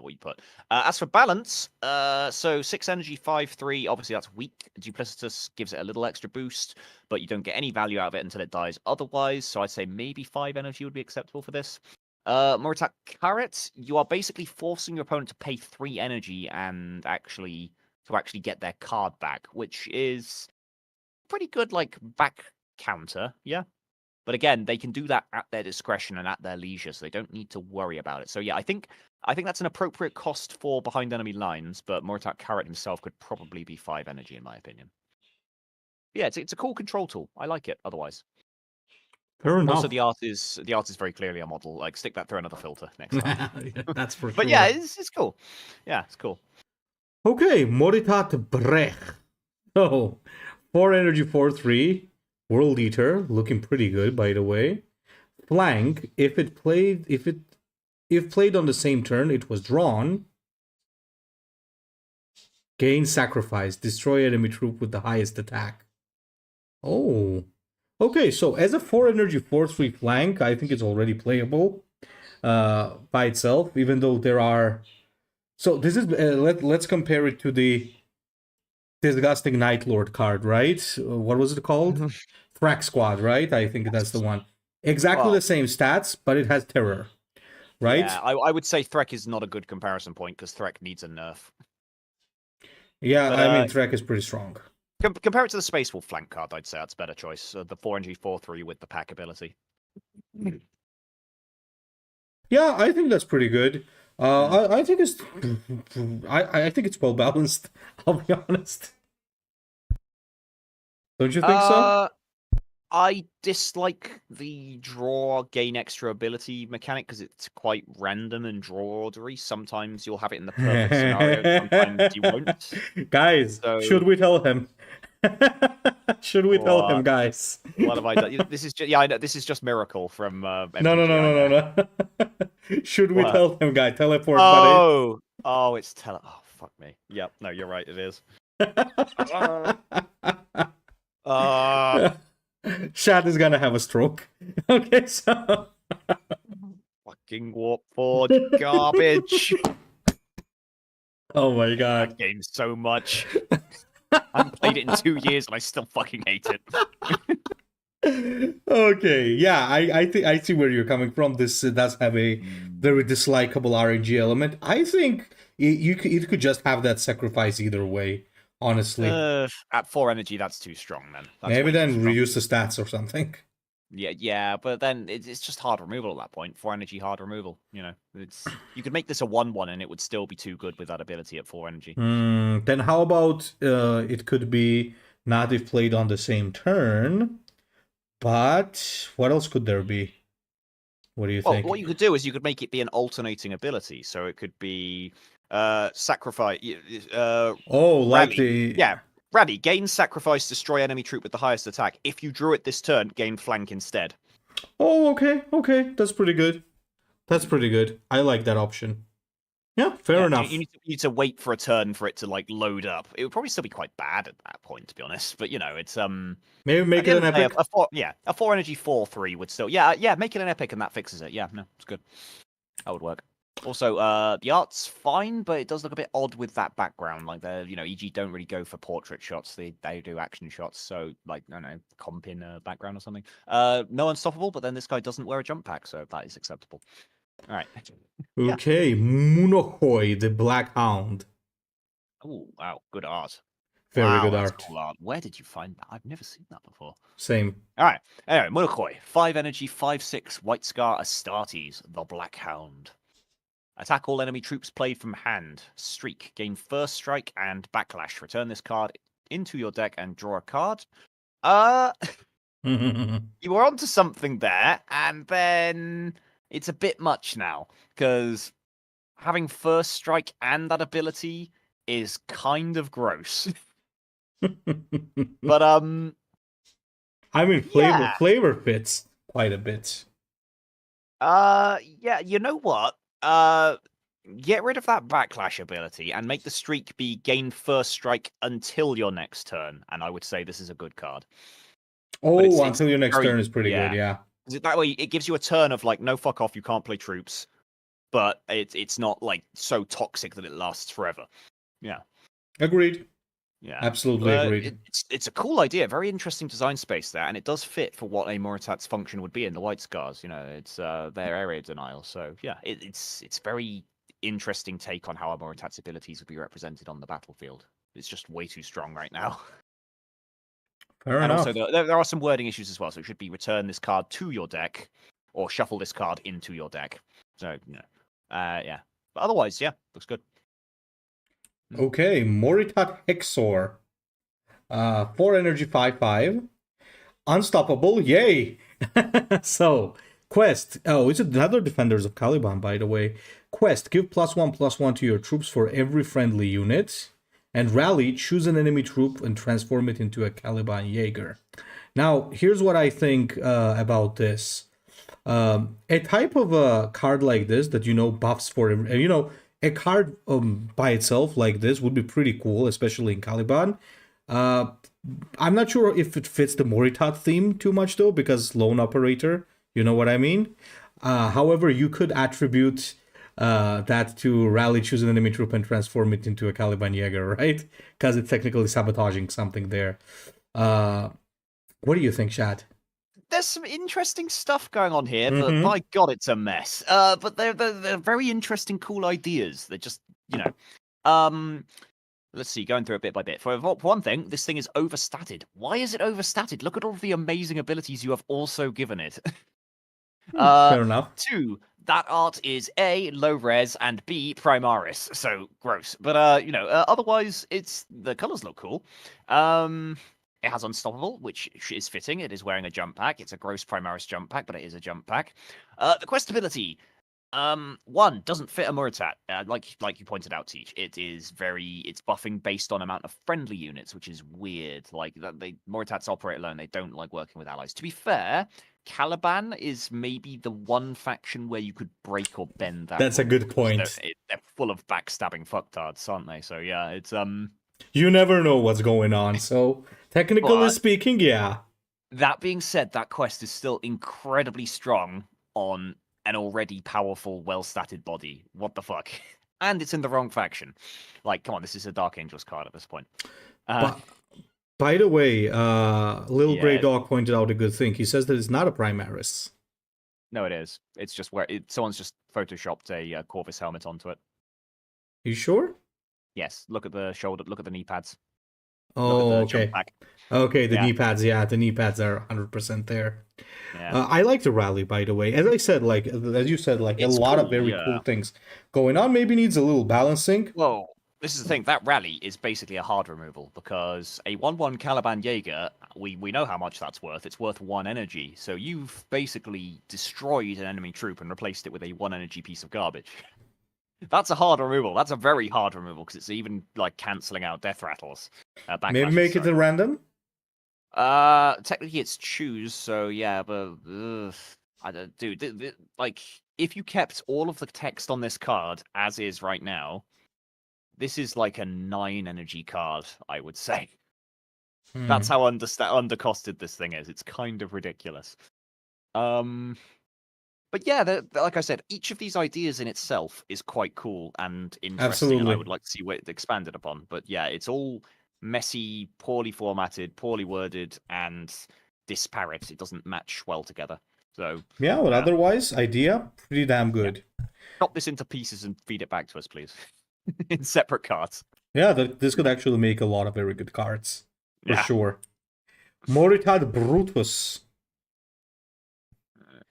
Speaker 2: What you put. As for balance, so 6 energy, 5/3. Obviously, that's weak. Duplicitous gives it a little extra boost, but you don't get any value out of it until it dies otherwise. So I'd say maybe 5 energy would be acceptable for this. Moritat Kharet, you are basically forcing your opponent to pay 3 energy and actually get their card back, which is pretty good, like back counter. Yeah. But again, they can do that at their discretion and at their leisure, so they don't need to worry about it. So yeah, I think that's an appropriate cost for behind enemy lines, but Moritat Kharet himself could probably be 5 energy, in my opinion. Yeah, it's a cool control tool. I like it otherwise.
Speaker 1: Fair enough.
Speaker 2: Also, the art is very clearly a model. Like, stick that through another filter next time.
Speaker 1: That's for sure.
Speaker 2: But yeah, it's cool. Yeah, it's cool.
Speaker 1: Okay, Moritat Brekh. So, 4 energy, 4/3. World Eater, looking pretty good, by the way. Flank, if played on the same turn, it was drawn. Gain sacrifice, destroy enemy troop with the highest attack. Oh, okay. So as a 4 energy 4/3 flank, I think it's already playable by itself. Even though there are, so this is let's compare it to the disgusting Night Lord card, right? What was it called? Thrak Squad, right? I think that's the one. Exactly the same stats, but it has terror, right?
Speaker 2: Yeah, I would say Threk is not a good comparison point because Threk needs a nerf.
Speaker 1: Yeah, but, I mean, Threk is pretty strong.
Speaker 2: Compare it to the Space Wolf flank card, I'd say that's a better choice. The 4 energy 4/3 with the pack ability.
Speaker 1: Yeah, I think that's pretty good. I think it's I think it's well balanced. I'll be honest. Don't you think so?
Speaker 2: I dislike the draw gain extra ability mechanic because it's quite random and draw ordery. Sometimes you'll have it in the perfect scenario, sometimes you won't.
Speaker 1: Guys,
Speaker 2: So
Speaker 1: should we tell him? Should we tell him,
Speaker 2: what?
Speaker 1: guys?
Speaker 2: What have I done? This is just I know this is just Miracle from
Speaker 1: No,
Speaker 2: MTG.
Speaker 1: no, no, no, no. Should we
Speaker 2: What?
Speaker 1: tell him, guy? Teleport, buddy.
Speaker 2: Oh, it's Oh, fuck me. Yep. No, you're right. It is. Uh,
Speaker 1: Shad is gonna have a stroke. Okay, so
Speaker 2: fucking Warp Forge garbage.
Speaker 1: oh my god.
Speaker 2: That game's so much. I haven't played it in 2 years and I still fucking hate it.
Speaker 1: Okay, yeah, I think I see where you're coming from. This does have a very dislikable RNG element. I think you could just have that sacrifice either way. Honestly,
Speaker 2: At 4 energy, that's too strong. Then
Speaker 1: maybe then reduce the stats or something.
Speaker 2: Yeah, but then it's just hard removal at that point. 4 energy, hard removal. You know, you could make this a 1/1 and it would still be too good with that ability at 4 energy.
Speaker 1: Then how about it could be not if played on the same turn, but what else could there be? What do you think?
Speaker 2: What you could do is you could make it be an alternating ability, so it could be sacrifice. Rally, gain sacrifice, destroy enemy troop with the highest attack. If you drew it this turn, gain flank instead.
Speaker 1: Oh, okay, that's pretty good. That's pretty good. I like that option. Yeah, fair enough.
Speaker 2: You need to wait for a turn for it to like load up. It would probably still be quite bad at that point, to be honest. But you know, it's
Speaker 1: maybe make it an epic.
Speaker 2: A 4 energy 4/3 would still make it an epic and that fixes it. Yeah, no, it's good. That would work. Also, the art's fine, but it does look a bit odd with that background. Like EG don't really go for portrait shots; they do action shots. So, like, I don't know, comp in background or something. No Unstoppable, but then this guy doesn't wear a jump pack, so that is acceptable. All right.
Speaker 1: Okay, Munokhoi, the Black Hound.
Speaker 2: Oh wow, good art.
Speaker 1: Very good art.
Speaker 2: Cool art. Where did you find that? I've never seen that before.
Speaker 1: Same.
Speaker 2: All right. Anyway, Munokhoi, 5 energy, 5/6, White Scar Astartes, the Black Hound. Attack all enemy troops played from hand. Streak. Gain first strike and backlash. Return this card into your deck and draw a card. You were onto something there, and then it's a bit much now because having first strike and that ability is kind of gross. But
Speaker 1: I mean, flavor fits quite a bit.
Speaker 2: Yeah. You know what? Get rid of that backlash ability and make the streak be gain first strike until your next turn. And I would say this is a good card.
Speaker 1: Oh, until your next turn is pretty good, yeah.
Speaker 2: That way, it gives you a turn of like, no, fuck off, you can't play troops, but it's not like so toxic that it lasts forever. Yeah.
Speaker 1: Agreed.
Speaker 2: Yeah.
Speaker 1: Absolutely agreed.
Speaker 2: It's a cool idea, very interesting design space there, and it does fit for what a Moritat's function would be in the White Scars. You know, it's their area denial. So yeah, it's very interesting take on how a Moritat's abilities would be represented on the battlefield. It's just way too strong right now.
Speaker 1: Fair enough.
Speaker 2: Also, there are some wording issues as well. So it should be return this card to your deck, or shuffle this card into your deck. So yeah. But otherwise, yeah, looks good.
Speaker 1: Okay, Moritat Hexor. 4 energy, 5/5. Unstoppable, yay! So, quest. Oh, it's another Defenders of Caliban, by the way. Quest, give +1/+1 to your troops for every friendly unit. And rally, choose an enemy troop and transform it into a Caliban Jaeger. Now, here's what I think about this. A type of a card like this that, buffs for, a card by itself like this would be pretty cool, especially in Caliban. I'm not sure if it fits the Moritat theme too much, though, because lone operator, you know what I mean? However, you could attribute that to rally, choose an enemy troop, and transform it into a Caliban Jaeger, right? Because it's technically sabotaging something there. What do you think, Shad?
Speaker 2: There's some interesting stuff going on here, but my god, it's a mess. But they're very interesting, cool ideas. They're just, let's see, going through it bit by bit. For one thing, this thing is overstated. Why is it overstated? Look at all of the amazing abilities you have also given it.
Speaker 1: Fair enough.
Speaker 2: 2, that art is A, low res, and B, Primaris. So gross. But otherwise, the colors look cool. It has Unstoppable, which is fitting. It is wearing a jump pack. It's a gross Primaris jump pack, but it is a jump pack. The quest ability. One doesn't fit a Moritat. Like you pointed out, Teach. It's buffing based on amount of friendly units, which is weird. Like Moritats operate alone. They don't like working with allies. To be fair, Caliban is maybe the one faction where you could break or bend that.
Speaker 1: That's a good point.
Speaker 2: They're full of backstabbing fucktards, aren't they? So yeah, it's
Speaker 1: You never know what's going on. So technically speaking, yeah.
Speaker 2: That being said, that quest is still incredibly strong on an already powerful, well-statted body. What the fuck? And it's in the wrong faction. Like, come on, this is a Dark Angels card at this point.
Speaker 1: By the way, Little Grey Dog pointed out a good thing. He says that it's not a Primaris.
Speaker 2: No, it is. It's just where someone's just photoshopped a Corvus helmet onto it.
Speaker 1: You sure?
Speaker 2: Yes. Look at the shoulder. Look at the knee pads.
Speaker 1: Oh, okay. Okay, the knee pads. Yeah, the knee pads are 100% there. Yeah. I like the rally, by the way. As I said, as you said, it's a lot of very cool things going on. Maybe needs a little balancing.
Speaker 2: Whoa. This is the thing, that rally is basically a hard removal, because a 1/1 Caliban Jaeger, we know how much that's worth. It's worth 1 energy. So you've basically destroyed an enemy troop and replaced it with a 1 energy piece of garbage. That's a hard removal. That's a very hard removal, because it's even cancelling out death rattles.
Speaker 1: Maybe make it a random?
Speaker 2: Technically it's choose, so yeah, but I don't, dude, if you kept all of the text on this card as is right now, this is like a 9 energy card, I would say. That's how undercosted this thing is. It's kind of ridiculous. But yeah, like I said, each of these ideas in itself is quite cool and interesting.
Speaker 1: Absolutely.
Speaker 2: And I would like to see what it's expanded upon. But yeah, it's all messy, poorly formatted, poorly worded, and disparate. It doesn't match well together. So
Speaker 1: yeah, but otherwise, idea pretty damn good.
Speaker 2: Yeah. Chop this into pieces and feed it back to us, please, in separate cards.
Speaker 1: Yeah, this could actually make a lot of very good cards for sure. Moritat Brutus.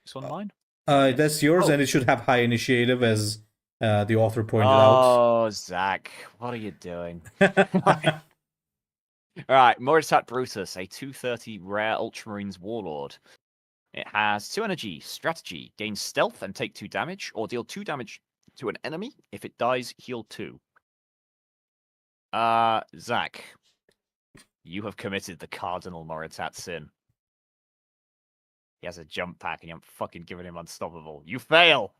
Speaker 2: This one mine?
Speaker 1: That's yours, and it should have high initiative, as the author pointed out.
Speaker 2: Oh, Zach, what are you doing? All right, Moritat Brutus, a 2/30 rare Ultramarines Warlord. It has 2 energy, strategy, gain stealth and take 2 damage, or deal 2 damage to an enemy. If it dies, heal 2. Zach, you have committed the cardinal Moritat sin. He has a jump pack and you haven't fucking given him Unstoppable. You fail!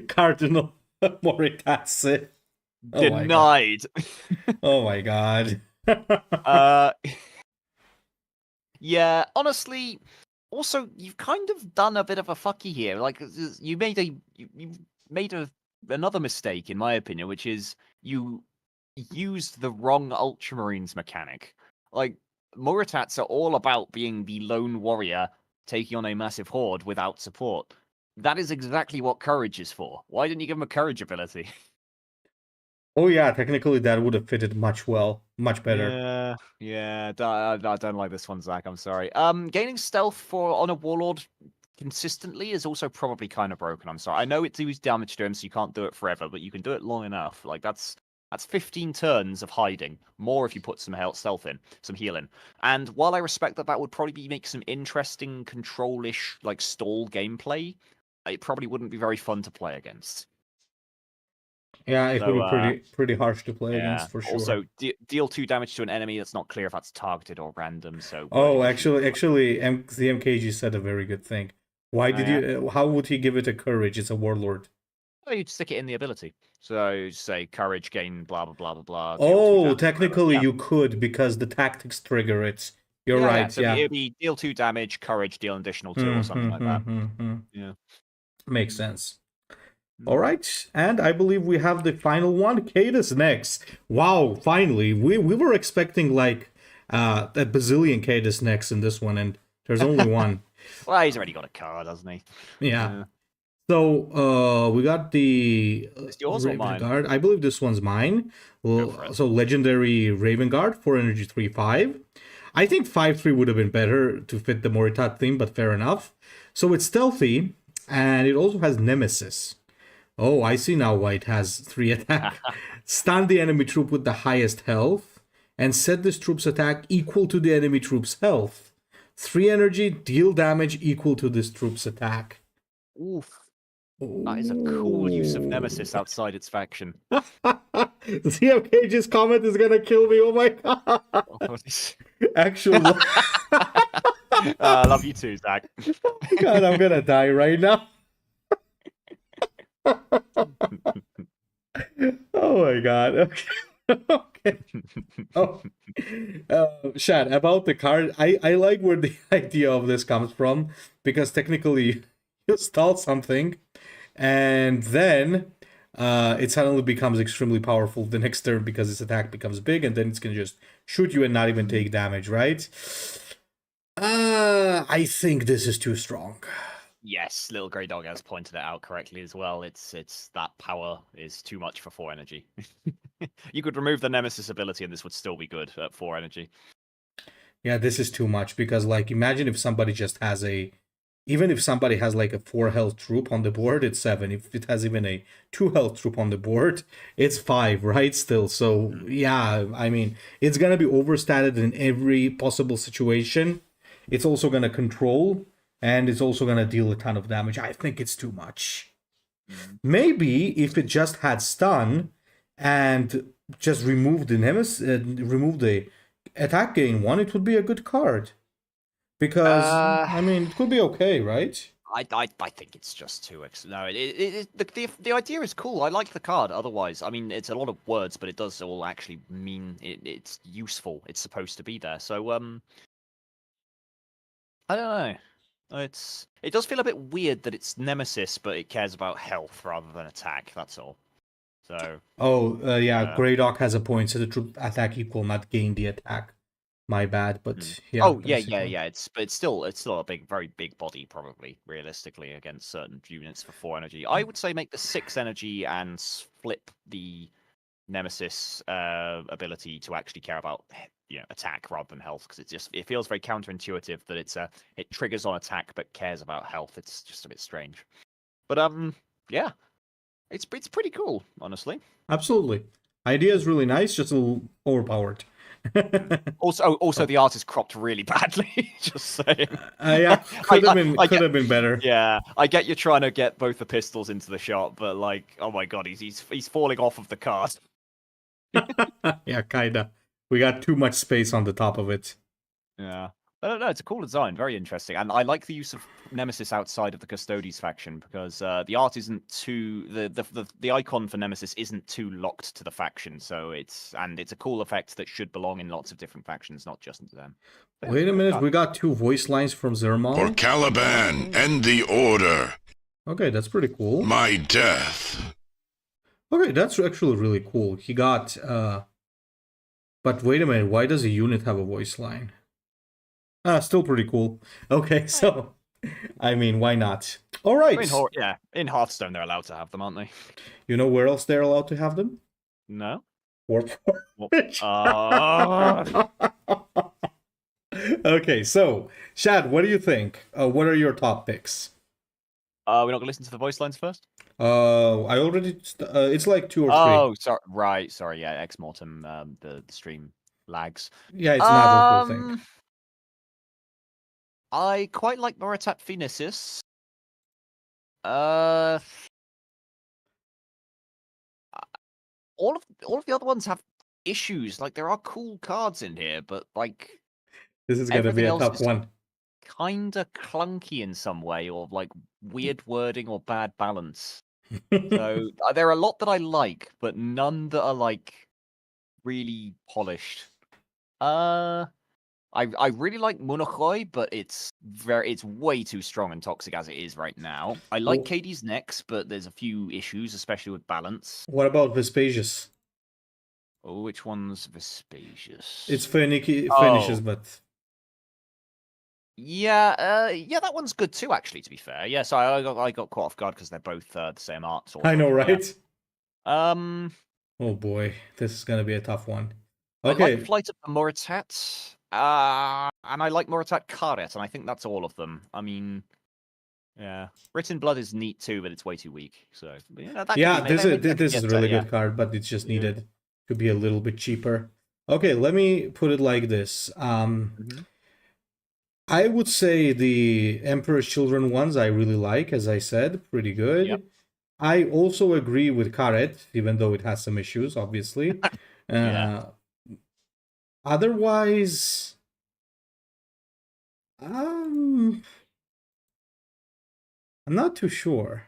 Speaker 1: Cardinal Moritat sin.
Speaker 2: Denied.
Speaker 1: Oh my god.
Speaker 2: Yeah, honestly, also you've kind of done a bit of a fucky here. Like you made another mistake, in my opinion, which is you used the wrong Ultramarines mechanic. Like Moritats are all about being the lone warrior taking on a massive horde without support. That is exactly what courage is for. Why didn't you give him a courage ability?
Speaker 1: Oh yeah, technically that would have fitted much better.
Speaker 2: Yeah. I don't like this one, Zach. I'm sorry. Gaining stealth on a warlord consistently is also probably kind of broken. I'm sorry. I know it deals damage to him, so you can't do it forever, but you can do it long enough. Like that's 15 turns of hiding. More if you put some stealth in, some healing. And while I respect that would probably make some interesting control-ish, stall gameplay, it probably wouldn't be very fun to play against.
Speaker 1: Yeah, it would be pretty harsh to play against, for sure.
Speaker 2: Also, deal 2 damage to an enemy. That's not clear if that's targeted or random. So.
Speaker 1: Oh, actually, the MKG said a very good thing. Why did you? How would he give it a courage? It's a warlord.
Speaker 2: Well, you'd stick it in the ability. So say courage gain, blah blah blah blah blah.
Speaker 1: Oh, technically you could, because the tactics trigger it. You're right.
Speaker 2: So it'd be deal 2 damage, courage, deal an additional 2 or something like that. Yeah,
Speaker 1: makes sense. All right, and I believe we have the final one, Kaedes Nex. Wow, finally. We were expecting a bazillion Kaedes Nex in this one, and there's only one.
Speaker 2: Well, he's already got a card, hasn't he?
Speaker 1: Yeah. So we got the
Speaker 2: Raven
Speaker 1: Guard. I believe this one's mine. So legendary Raven Guard, 4 energy, 3/5. I think 5/3 would have been better to fit the Moritat theme, but fair enough. So it's stealthy, and it also has Nemesis. Oh, I see now why it has 3 attack. Stun the enemy troop with the highest health. and set this troop's attack equal to the enemy troop's health. 3 energy, deal damage equal to this troop's attack.
Speaker 2: Oof. That is a cool use of Nemesis outside its faction.
Speaker 1: CMKG's comment is gonna kill me. Oh my god. Actual.
Speaker 2: Love you too, Zach.
Speaker 1: God, I'm gonna die right now. Oh my god. Okay. Okay. Oh. Shad, about the card, I like where the idea of this comes from, because technically you stall something and then it suddenly becomes extremely powerful the next turn because its attack becomes big, and then it's gonna just shoot you and not even take damage, right? I think this is too strong.
Speaker 2: Yes, Little Grey Dog has pointed it out correctly as well. It's that power is too much for 4 energy. You could remove the Nemesis ability and this would still be good at 4 energy.
Speaker 1: Yeah, this is too much, because like imagine if somebody just has even if somebody has like a 4 health troop on the board, it's 7. If it has even a 2 health troop on the board, it's 5, right? Still. So yeah, I mean, it's gonna be overstated in every possible situation. It's also gonna control, and it's also gonna deal a ton of damage. I think it's too much. Maybe if it just had stun and just remove the remove the attack gain one, it would be a good card. Because I mean, it could be okay, right?
Speaker 2: I think it's just too the idea is cool. I like the card. Otherwise, I mean, it's a lot of words, but it does all actually mean it's useful. It's supposed to be there. So I don't know. It does feel a bit weird that it's Nemesis, but it cares about health rather than attack. That's all. So.
Speaker 1: Yeah, Greydock has a point. So the troop attack equal, not gain the attack. My bad, but yeah.
Speaker 2: Oh yeah. It's still a very big body, probably realistically against certain units for 4 energy. I would say make the 6 energy and flip the Nemesis ability to actually care about attack rather than health, because it feels very counterintuitive that it triggers on attack but cares about health. It's just a bit strange, but yeah, it's pretty cool, honestly.
Speaker 1: Absolutely, idea is really nice, just a little overpowered.
Speaker 2: Also, the art is cropped really badly. Just saying.
Speaker 1: Yeah, could have been better.
Speaker 2: Yeah, I get you trying to get both the pistols into the shot, but like, oh my god, he's falling off of the card.
Speaker 1: Yeah, kinda. We got too much space on the top of it.
Speaker 2: Yeah. I don't know, it's a cool design, very interesting. And I like the use of Nemesis outside of the Custodes faction, because the art isn't too the icon for Nemesis isn't too locked to the faction, so it's a cool effect that should belong in lots of different factions, not just into them.
Speaker 1: But wait a minute, we got 2 voice lines from Zermal.
Speaker 3: For Caliban, end the order.
Speaker 1: Okay, that's pretty cool.
Speaker 3: My death.
Speaker 1: Okay, that's actually really cool. He got but wait a minute, why does a unit have a voice line? Still pretty cool. Okay, so I mean, why not? All right.
Speaker 2: In Hearthstone they're allowed to have them, aren't they?
Speaker 1: You know where else they're allowed to have them?
Speaker 2: No.
Speaker 1: Okay, so Shad, what do you think? What are your top picks?
Speaker 2: We're not gonna listen to the voice lines first.
Speaker 1: I already. It's like 2 or 3.
Speaker 2: Oh, sorry. Yeah, Ex Mortem. The stream lags.
Speaker 1: Yeah, it's not a cool thing.
Speaker 2: I quite like Moritat Phoenicis. All of the other ones have issues. Like, there are cool cards in here, but like,
Speaker 1: this is gonna be a tough one.
Speaker 2: Kinda clunky in some way, or like weird wording or bad balance. So there are a lot that I like, but none that are like really polished. I really like Munokhoi, but it's way too strong and toxic as it is right now. I like Kaedes Nex, but there's a few issues, especially with balance.
Speaker 1: What about Vespasius?
Speaker 2: Oh, which one's Vespasius?
Speaker 1: It's Phoenicis, but
Speaker 2: yeah, that one's good too. Actually, to be fair, yeah. So I got caught off guard because they're both the same art.
Speaker 1: I know, right?
Speaker 2: Yeah.
Speaker 1: Oh boy, this is gonna be a tough one. Okay.
Speaker 2: I like Flight of the Moritat. And I like Moritat Kharet, and I think that's all of them. I mean, yeah, Written Blood is neat too, but it's way too weak. So
Speaker 1: this is a really good card, but it's just needed to be a little bit cheaper. Okay, let me put it like this. I would say the Emperor's Children ones I really like, as I said, pretty good.
Speaker 2: Yep.
Speaker 1: I also agree with Kharet, even though it has some issues, obviously.
Speaker 2: Yeah.
Speaker 1: Otherwise, I'm not too sure.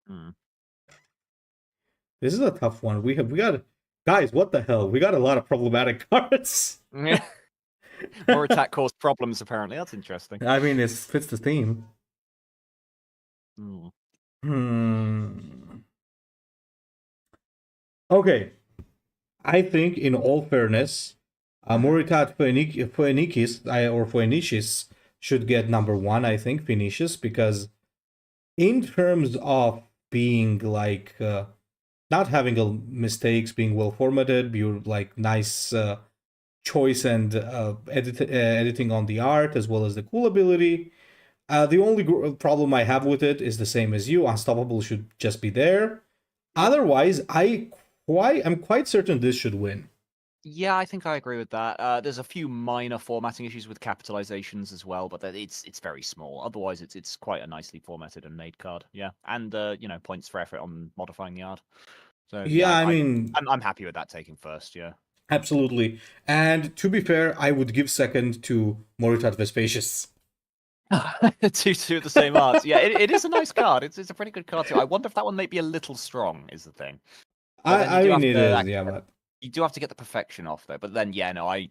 Speaker 2: Hmm.
Speaker 1: This is a tough one. We got guys. What the hell? We got a lot of problematic cards.
Speaker 2: Moritat caused problems, apparently. That's interesting.
Speaker 1: I mean, it fits the theme.
Speaker 2: Hmm.
Speaker 1: Okay, I think in all fairness, Moritat Phoenicis or Phoenicis should get number one. I think Phoenicius, because in terms of being like not having mistakes, being well formatted, be like nice choice and editing on the art as well as the cool ability. The only problem I have with it is the same as you. Unstoppable should just be there. Otherwise, I'm quite certain this should win.
Speaker 2: Yeah, I think I agree with that. There's a few minor formatting issues with capitalizations as well, but it's very small. Otherwise, it's quite a nicely formatted and made card. Yeah, and points for effort on modifying the art. So
Speaker 1: Yeah, I mean,
Speaker 2: I'm happy with that taking first. Yeah,
Speaker 1: absolutely. And to be fair, I would give second to Moritat Vespasius.
Speaker 2: two of the same arts. Yeah, it is a nice card. It's a pretty good card too. I wonder if that one might be a little strong. Is the thing.
Speaker 1: I mean, it is, yeah, but
Speaker 2: you do have to get the perfection off though. But then, yeah, no, I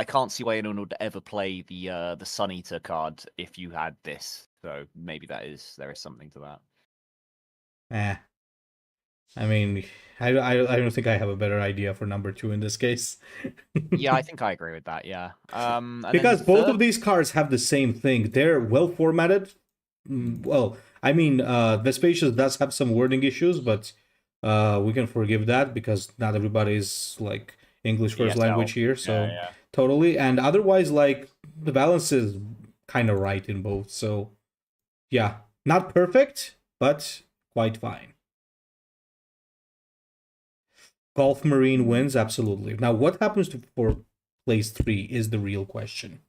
Speaker 2: can't see why anyone would ever play the Sun Eater card if you had this. So maybe there is something to that.
Speaker 1: I mean, I don't think I have a better idea for number two in this case.
Speaker 2: Yeah, I think I agree with that. Yeah,
Speaker 1: because both of these cards have the same thing. They're well formatted. Well, I mean, Vespasius does have some wording issues, but we can forgive that because not everybody is like English first language here, so totally. And otherwise, like the balance is kind of right in both. So yeah, not perfect, but quite fine. Gulf Marine wins, absolutely. Now, what happens for place 3 is the real question.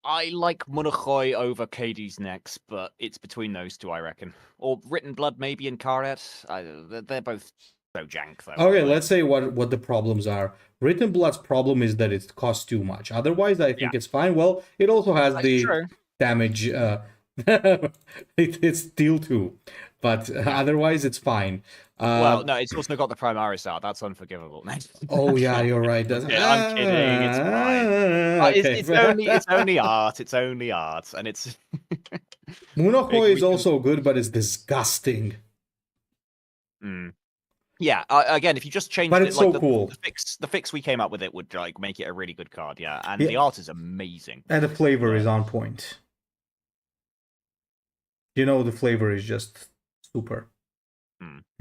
Speaker 2: I like Munokhoi over Kaedes Nex, but it's between those two, I reckon. Or Written Blood, maybe, and Kharet. They're both so jank, though.
Speaker 1: Okay, let's say what the problems are. Written Blood's problem is that it costs too much. Otherwise, I think it's fine. Well, it also has the damage. It's deal 2. But otherwise, it's fine.
Speaker 2: Well, no, it's also got the Primaris out. That's unforgivable.
Speaker 1: Oh yeah, you're right.
Speaker 2: I'm kidding. It's fine.
Speaker 1: Okay.
Speaker 2: It's only art. It's only art, and it's.
Speaker 1: Munokhoi is also good, but it's disgusting.
Speaker 2: Yeah. Again, if you just change,
Speaker 1: but it's so cool.
Speaker 2: The fix we came up with it would like make it a really good card. Yeah, and the art is amazing.
Speaker 1: And the flavor is on point. The flavor is just super.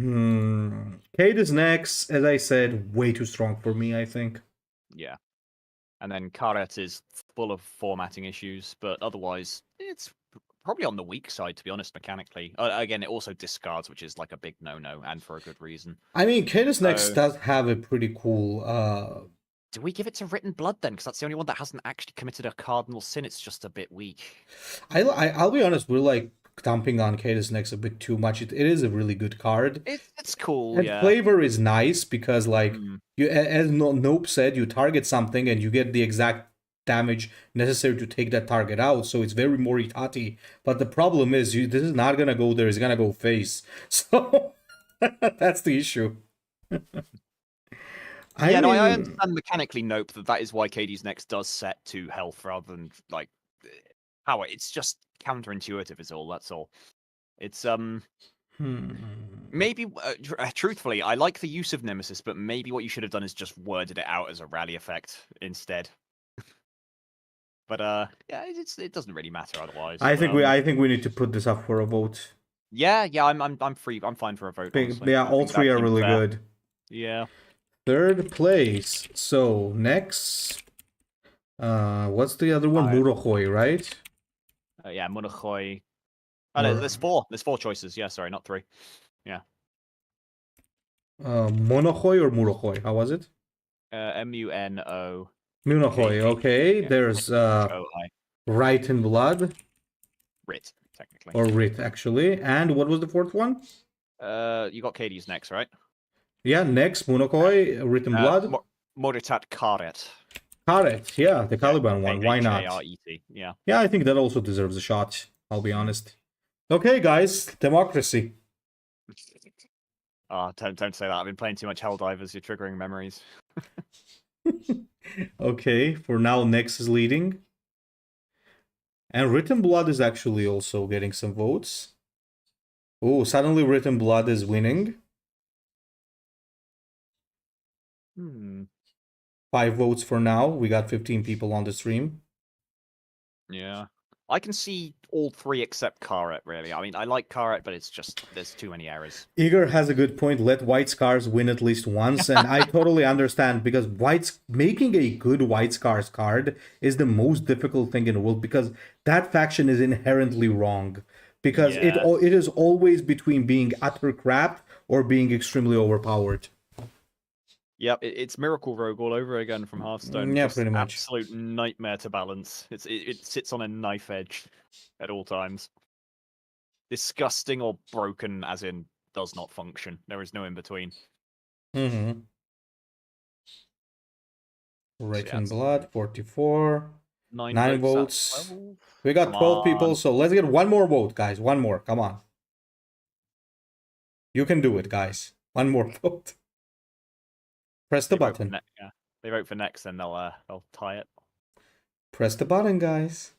Speaker 1: Kaedes Nex, as I said, way too strong for me, I think.
Speaker 2: Yeah. And then Kharet is full of formatting issues, but otherwise, it's probably on the weak side, to be honest, mechanically. Again, it also discards, which is like a big no-no, and for a good reason.
Speaker 1: I mean, Kaedes Nex does have a pretty cool...
Speaker 2: Do we give it to Written Blood, then? Because that's the only one that hasn't actually committed a cardinal sin. It's just a bit weak.
Speaker 1: I'll be honest, we're like dumping on Kaedes Nex a bit too much. It is a really good card.
Speaker 2: It's cool,
Speaker 1: and flavor is nice because, like, you, as Nope said, you target something and you get the exact damage necessary to take that target out. So it's very Moritati. But the problem is, this is not gonna go there. It's gonna go face. So that's the issue.
Speaker 2: I understand mechanically, Nope, that is why Kaedes Nex does set to health rather than like power. It's just counterintuitive, is all. That's all. It's maybe truthfully, I like the use of Nemesis, but maybe what you should have done is just worded it out as a rally effect instead. But yeah, it doesn't really matter otherwise.
Speaker 1: I think we need to put this up for a vote.
Speaker 2: Yeah, I'm free. I'm fine for a vote. Honestly.
Speaker 1: Yeah, all three are really good.
Speaker 2: Yeah.
Speaker 1: Third place. So next, what's the other one? Munokhoi, right?
Speaker 2: Yeah, Munokhoi. Oh, no, there's 4. There's 4 choices. Yeah, sorry, not 3. Yeah.
Speaker 1: Munokhoi or Munokhoi? How was it?
Speaker 2: M-U-N-O.
Speaker 1: Munokhoi. Okay.
Speaker 2: Yeah.
Speaker 1: There's
Speaker 2: H-O-I.
Speaker 1: Right in Blood.
Speaker 2: Writ, technically.
Speaker 1: Or Writ, actually. And what was the fourth one?
Speaker 2: You got Kaedes Nex, right?
Speaker 1: Yeah, next, Munokhoi, Writ in Blood.
Speaker 2: Moritat Kharet.
Speaker 1: Kharet, yeah, the Caliban one. Why not?
Speaker 2: K-H-A-R-E-T, yeah.
Speaker 1: Yeah, I think that also deserves a shot. I'll be honest. Okay, guys, democracy.
Speaker 2: Don't say that. I've been playing too much Helldivers. You're triggering memories.
Speaker 1: Okay, for now, Nex is leading. And Written Blood is actually also getting some votes. Oh, suddenly Written Blood is winning. 5 votes for now. We got 15 people on the stream.
Speaker 2: Yeah. I can see all three except Kharet, really. I mean, I like Kharet, but it's just, there's too many errors.
Speaker 1: Igor has a good point. Let White Scars win at least once. And I totally understand, because making a good White Scars card is the most difficult thing in the world, because that faction is inherently wrong. Because it is always between being utter crap or being extremely overpowered.
Speaker 2: Yep, it's Miracle Rogue all over again from Hearthstone.
Speaker 1: Yeah,
Speaker 2: Just
Speaker 1: pretty much.
Speaker 2: Absolute nightmare to balance. It sits on a knife edge at all times. Disgusting or broken, as in does not function. There is no in between.
Speaker 1: Mm-hmm. Written Blood, 44. 9 votes. We got 12 people, so let's get one more vote, guys. One more. Come on. You can do it, guys. One more vote. Press the button.
Speaker 2: They vote for next, then they'll tie it.
Speaker 1: Press the button, guys.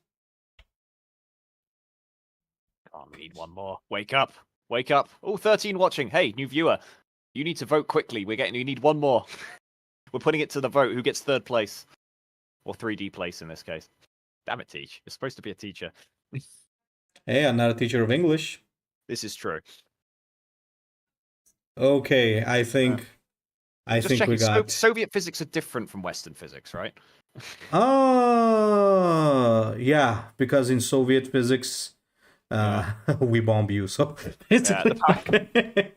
Speaker 2: Oh, we need one more. Wake up. Wake up. Oh, 13 watching. Hey, new viewer. You need to vote quickly. You need one more. We're putting it to the vote. Who gets third place? Or 3D place in this case. Damn it, Teach. You're supposed to be a teacher.
Speaker 1: Hey, I'm not a teacher of English.
Speaker 2: This is true.
Speaker 1: Okay, I think we got...
Speaker 2: Soviet physics are different from Western physics, right?
Speaker 1: Yeah, because in Soviet physics, we bomb you, so...
Speaker 2: The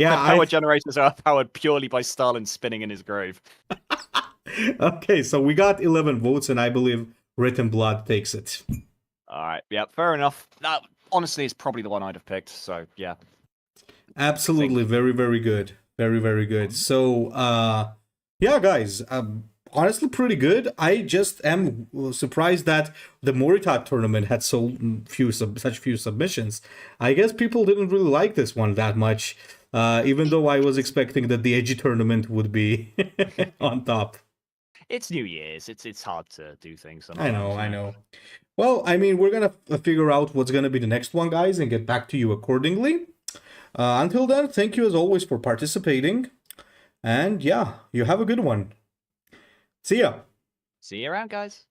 Speaker 2: power generators are powered purely by Stalin spinning in his grave.
Speaker 1: Okay, so we got 11 votes, and I believe Written Blood takes it.
Speaker 2: Alright, yeah, fair enough. That, honestly, is probably the one I'd have picked, so yeah.
Speaker 1: Absolutely, very, very good. Very, very good. So, yeah, guys, honestly pretty good. I just am surprised that the Moritat tournament had such few submissions. I guess people didn't really like this one that much, even though I was expecting that the Edgy tournament would be on top.
Speaker 2: It's New Year's. It's hard to do things
Speaker 1: sometimes. I know. Well, I mean, we're going to figure out what's going to be the next one, guys, and get back to you accordingly. Until then, thank you as always for participating. And yeah, you have a good one. See ya.
Speaker 2: See you around, guys.